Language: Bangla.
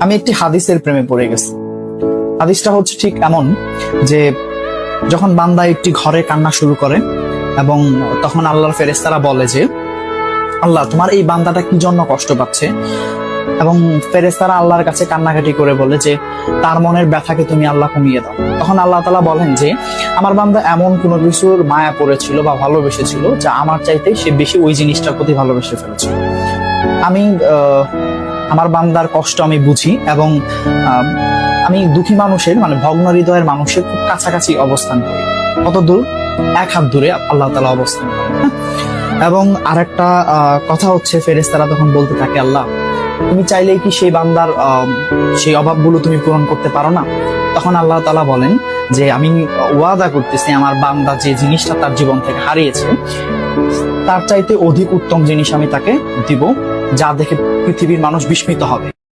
আমি একটি হাদিসের প্রেমে পড়ে গেছি। হাদিসটা হচ্ছে ঠিক এমন যে যখন বান্দা একটি ঘরে কান্না শুরু করে এবং তখন আল্লাহর ফেরেশতারা বলে যে আল্লাহ তোমার এই বান্দাটা কি জন্য কষ্ট পাচ্ছে, এবং ফেরেশতারা আল্লাহর কাছে কান্নাকাটি করে বলে যে তার মনের ব্যথাকে তুমি আল্লাহ কমিয়ে দাও। তখন আল্লাহ তাআলা বলেন যে আমার বান্দা এমন কোনো কিছুর মায়া পড়েছিল বা ভালোবেসেছিল যা আমার চাইতে সে বেশি ওই জিনিসটার প্রতি ভালোবেসে ফেলেছিল। আমি আমার বান্দার কষ্ট আমি বুঝি এবং আমি দুঃখী মানুষের মানে ভগ্ন হৃদয়ের মানুষের খুব কাছাকাছি অবস্থান করি। কত দূর? এক হাত দূরে আল্লাহ তাআলা অবস্থান করেন। এবং আরেকটা কথা হচ্ছে ফেরেশতারা তখন বলতে থাকে আল্লাহ তুমি চাইলেই কি সেই বান্দার সেই অভাবগুলো তুমি পূরণ করতে পারো না? তখন আল্লাহ তাআলা বলেন যে আমি ওয়াদা করতেছি আমার বান্দা যে জিনিসটা তার জীবন থেকে হারিয়েছে তার চাইতে অধিক উত্তম জিনিস আমি তাকে দিব, যা দেখে পৃথিবীর মানুষ বিস্মিত হবে।